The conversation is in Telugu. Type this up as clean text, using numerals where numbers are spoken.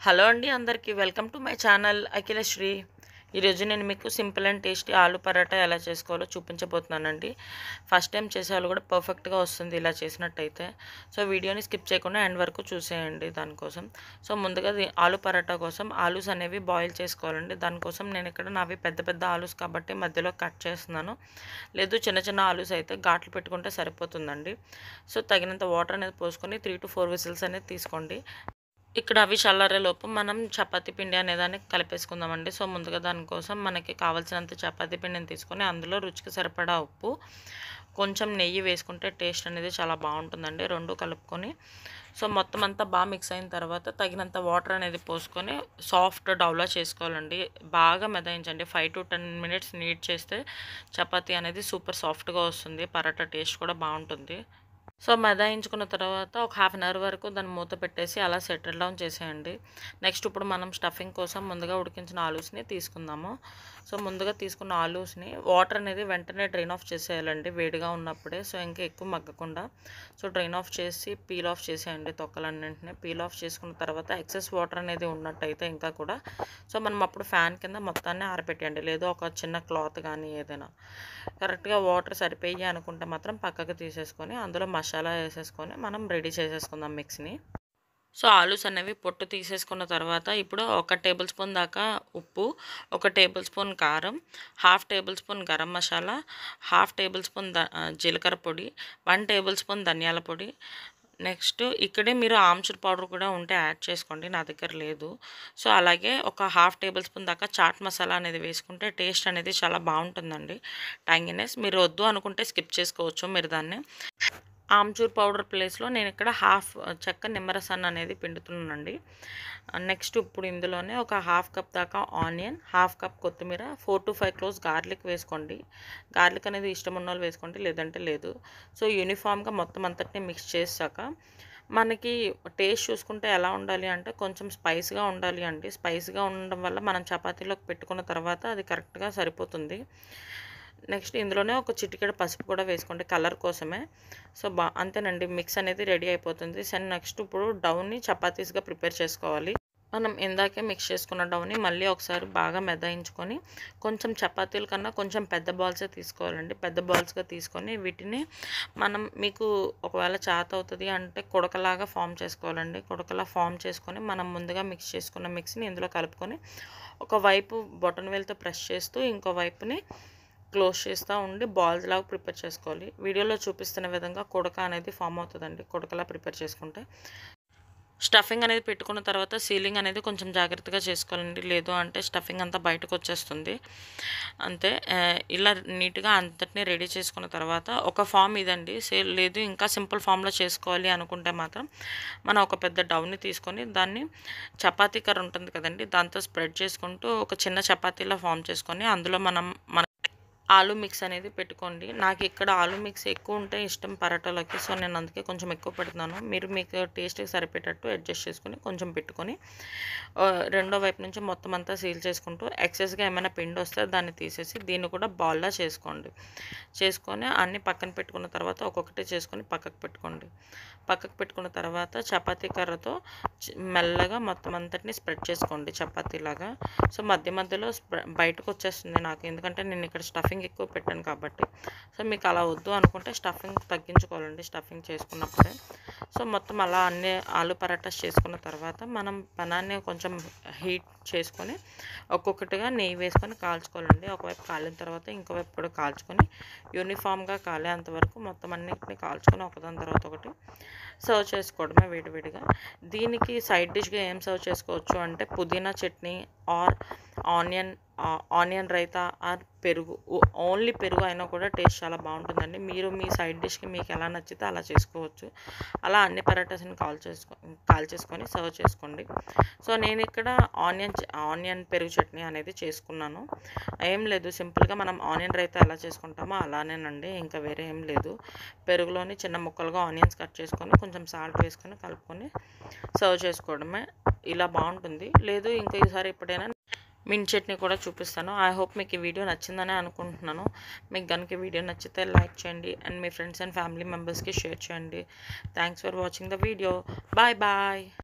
హలో అండి అందరికీ welcome to my channel Akhilasri. ఈరోజు నేను మీకు సింపుల్ అండ్ టేస్టీ ఆలు పరాటా ఎలా చేసుకోవాలో చూపించబోతున్నానండి. ఫస్ట్ టైం చేసే వాళ్ళు కూడా పర్ఫెక్ట్గా వస్తుంది ఇలా చేసినట్టయితే. సో వీడియోని స్కిప్ చేయకుండా ఎండ్ వరకు చూసేయండి దానికోసం. సో ముందుగా ఆలు పరాటా కోసం ఆలూస్ అనేవి బాయిల్ చేసుకోవాలండి. దానికోసం నేను ఇక్కడ నావి పెద్ద పెద్ద ఆలూస్ కాబట్టి మధ్యలో కట్ చేస్తున్నాను. లేదు చిన్న చిన్న ఆలూస్ అయితే ఘాట్లు పెట్టుకుంటే సరిపోతుందండి. సో తగినంత వాటర్ అనేది పోసుకొని 3 to 4 విజిల్స్ అనేది తీసుకోండి. ఇక్కడ అవి చల్లారేలోపు మనం చపాతీ పిండి అనేదాన్ని కలిపేసుకుందామండి. సో ముందుగా దానికోసం మనకి కావాల్సినంత చపాతీ పిండిని తీసుకొని అందులో రుచికి సరిపడా ఉప్పు, కొంచెం నెయ్యి వేసుకుంటే టేస్ట్ అనేది చాలా బాగుంటుందండి. రెండు కలుపుకొని సో మొత్తం అంతా బాగా మిక్స్ అయిన తర్వాత తగినంత వాటర్ అనేది పోసుకొని సాఫ్ట్ డౌలా చేసుకోవాలండి. బాగా మెదాయించండి. 5 to 10 minutes నీట్ చేస్తే చపాతీ అనేది సూపర్ సాఫ్ట్గా వస్తుంది. పరాటా టేస్ట్ కూడా బాగుంటుంది. సో మదాయించుకున్న తర్వాత ఒక 1/2 hour వరకు దాన్ని మూత పెట్టేసి అలా సెటిల్ డౌన్ చేసేయండి. నెక్స్ట్ ఇప్పుడు మనం స్టఫింగ్ కోసం ముందుగా ఉడికించిన ఆలూస్ని తీసుకుందాము. సో ముందుగా తీసుకున్న ఆలూస్ని వాటర్ అనేది వెంటనే డ్రైన్ ఆఫ్ చేసేయాలండి వేడిగా ఉన్నప్పుడే. సో ఇంకా ఎక్కువ మగ్గకుండా సో డ్రైన్ ఆఫ్ చేసి పీల్ ఆఫ్ చేసేయండి. తొక్కలన్నింటినీ పీల్ ఆఫ్ చేసుకున్న తర్వాత ఎక్సెస్ వాటర్ అనేది ఉన్నట్టయితే ఇంకా కూడా సో మనం అప్పుడు ఫ్యాన్ కింద మొత్తాన్ని ఆరబెట్టండి. లేదు ఒక చిన్న క్లాత్ కానీ ఏదైనా కరెక్ట్గా వాటర్ సరిపోయి అనుకుంటే మాత్రం పక్కకు తీసేసుకొని అందులో మసాలా వేసేసుకొని మనం రెడీ చేసేసుకుందాం మిక్స్ని. సో ఆలూస్ అనేవి పొట్టు తీసేసుకున్న తర్వాత ఇప్పుడు 1 టేబుల్ స్పూన్ దాకా ఉప్పు, 1 టేబుల్ స్పూన్ కారం, 1/2 table spoon garam masala, 1/2 table spoon జీలకర్ర పొడి, 1 టేబుల్ స్పూన్ ధనియాల పొడి. నెక్స్ట్ ఇక్కడే మీరు ఆమ్చూర్ పౌడర్ కూడా ఉంటే యాడ్ చేసుకోండి, నా దగ్గర లేదు. సో అలాగే ఒక 1/2 టేబుల్ స్పూన్ దాకా చాట్ మసాలా అనేది వేసుకుంటే టేస్ట్ అనేది చాలా బాగుంటుందండి. ట్యాంగినెస్ మీరు వద్దు అనుకుంటే స్కిప్ చేసుకోవచ్చు మీరు దాన్ని. ఆమ్చూర్ పౌడర్ ప్లేస్లో నేను ఇక్కడ 1/2 చెక్క నిమ్మరసాన్ని అనేది పిండుతున్నానండి. నెక్స్ట్ ఇప్పుడు ఇందులోనే ఒక 1/2 కప్ దాకా ఆనియన్, 1/2 కప్ కొత్తిమీర, 4 to 5 క్లోవ్స్ గార్లిక్ వేసుకోండి. గార్లిక్ అనేది ఇష్టం ఉన్న వాళ్ళు వేసుకోండి, లేదంటే లేదు. సో యూనిఫామ్గా మొత్తం అంతటిని మిక్స్ చేసాక మనకి టేస్ట్ చూసుకుంటే ఎలా ఉండాలి అంటే కొంచెం స్పైస్గా ఉండాలి అండి. స్పైస్గా ఉండడం వల్ల మనం చపాతీలోకి పెట్టుకున్న తర్వాత అది కరెక్ట్గా సరిపోతుంది. నెక్స్ట్ ఇందులోనే ఒక చిటికెడు పసుపు కూడా వేసుకోండి కలర్ కోసమే. సో అంతేనండి, మిక్స్ అనేది రెడీ అయిపోతుంది. సో నెక్స్ట్ ఇప్పుడు డౌన్ని చపాతీస్గా ప్రిపేర్ చేసుకోవాలి. మనం ఇందాకే మిక్స్ చేసుకున్న డౌన్ని మళ్ళీ ఒకసారి బాగా మెదాయించుకొని కొంచెం చపాతీల కన్నా కొంచెం పెద్ద బాల్సే తీసుకోవాలండి. పెద్ద బాల్స్గా తీసుకొని వీటిని మనం మీకు ఒకవేళ చేత అవుతుంది అంటే కుడకలాగా ఫామ్ చేసుకోవాలండి. కుడకలా ఫామ్ చేసుకొని మనం ముందుగా మిక్స్ చేసుకున్న మిక్స్ని ఇందులో కలుపుకొని ఒకవైపు బొటన్ వేలుతో ప్రెస్ చేస్తూ ఇంకో వైపుని క్లోజ్ చేస్తూ ఉండి బాల్స్ లాగా ప్రిపేర్ చేసుకోవాలి. వీడియోలో చూపిస్తున్న విధంగా కుడక అనేది ఫామ్ అవుతుందండి. కుడకలా ప్రిపేర్ చేసుకుంటే స్టఫింగ్ అనేది పెట్టుకున్న తర్వాత సీలింగ్ అనేది కొంచెం జాగ్రత్తగా చేసుకోవాలండి. లేదు అంటే స్టఫింగ్ అంతా బయటకు వచ్చేస్తుంది. అంతే. ఇలా నీట్గా అంతటినీ రెడీ చేసుకున్న తర్వాత ఒక ఫామ్ ఇదండి. లేదు ఇంకా సింపుల్ ఫామ్లో చేసుకోవాలి అనుకుంటే మాత్రం మనం ఒక పెద్ద డౌన్ని తీసుకొని దాన్ని చపాతీ కర్ర ఉంటుంది కదండి దాంతో స్ప్రెడ్ చేసుకుంటూ ఒక చిన్న చపాతీలా ఫామ్ చేసుకొని అందులో మన ఆలూ మిక్స్ అనేది పెట్టుకోండి. నాకు ఇక్కడ ఆలూ మిక్స్ ఎక్కువ ఉంటే ఇష్టం పరాటాలోకి. సో నేను అందుకే కొంచెం ఎక్కువ పెడుతున్నాను. మీరు మీకు టేస్ట్కి సరిపేటట్టు అడ్జస్ట్ చేసుకొని కొంచెం పెట్టుకొని రెండో వైపు నుంచి మొత్తం అంతా సీల్ చేసుకుంటూ ఎక్సెస్గా ఏమైనా పిండి వస్తే దాన్ని తీసేసి దీన్ని కూడా బాల్లా చేసుకోండి. చేసుకొని అన్నీ పక్కన పెట్టుకున్న తర్వాత ఒక్కొక్కటి చేసుకొని పక్కకు పెట్టుకోండి. పక్కకు పెట్టుకున్న తర్వాత చపాతీ కర్రతో మెల్లగా మొత్తం అంతటిని స్ప్రెడ్ చేసుకోండి చపాతీలాగా. సో మధ్య మధ్యలో బయటకు వచ్చేస్తుంది నాకు, ఎందుకంటే నేను ఇక్కడ స్టఫింగ్ ఎక్కువ పెట్టాను కాబట్టి. సో మీకు అలా వద్దు అనుకుంటే స్టఫింగ్ తగ్గించుకోవాలండి స్టఫింగ్ చేసుకున్నప్పుడే. సో మొత్తం అలా అన్ని ఆలు పరాటాస్ చేసుకున్న తర్వాత మనం పెనాన్ని కొంచెం హీట్ చేసుకొని ఒక్కొక్కటిగా నెయ్యి వేసుకొని కాల్చుకోవాలండి. ఒకవైపు కాలిన తర్వాత ఇంకోవైపు కూడా కాల్చుకొని యూనిఫామ్గా కాలేంతవరకు మొత్తం అన్నింటినీ కాల్చుకొని ఒకదాని తర్వాత ఒకటి సర్వ్ చేసుకోవడమే వేడివేడిగా. దీనికి సైడ్ డిష్గా ఏం సర్వ్ చేసుకోవచ్చు అంటే పుదీనా chutney or onion raita or పెరుగు. ఓన్లీ పెరుగు అయినా కూడా టేస్ట్ చాలా బాగుంటుందండి. మీరు మీ సైడ్ డిష్కి మీకు ఎలా నచ్చితే అలా చేసుకోవచ్చు. అలా అన్ని పరాటాస్ని కాల్చేసుకొని సర్వ్ చేసుకోండి. సో నేను ఇక్కడ ఆనియన్ పెరుగు చట్నీ అనేది చేసుకున్నాను. ఏం లేదు, సింపుల్గా మనం ఆనియన్ రైతా ఎలా చేసుకుంటామో అలానేనండి, ఇంకా వేరే ఏం లేదు. పెరుగులోని చిన్న ముక్కలుగా ఆనియన్స్ కట్ చేసుకొని కొంచెం సాల్ట్ వేసుకొని కలుపుకొని సర్వ్ చేసుకోవడమే. ఇలా బాగుంటుంది. లేదు ఇంకా ఈసారి ఎప్పుడైనా మింట్ చట్నీ కూడా చూపిస్తాను. ఐ హోప్ మీకు ఈ వీడియో నచ్చిందని అనుకుంటున్నాను. మీకు కనుక వీడియో నచ్చితే లైక్ చేయండి అండ్ మీ ఫ్రెండ్స్ అండ్ ఫ్యామిలీ మెంబర్స్కి షేర్ చేయండి. Thanks for watching the video. Bye bye.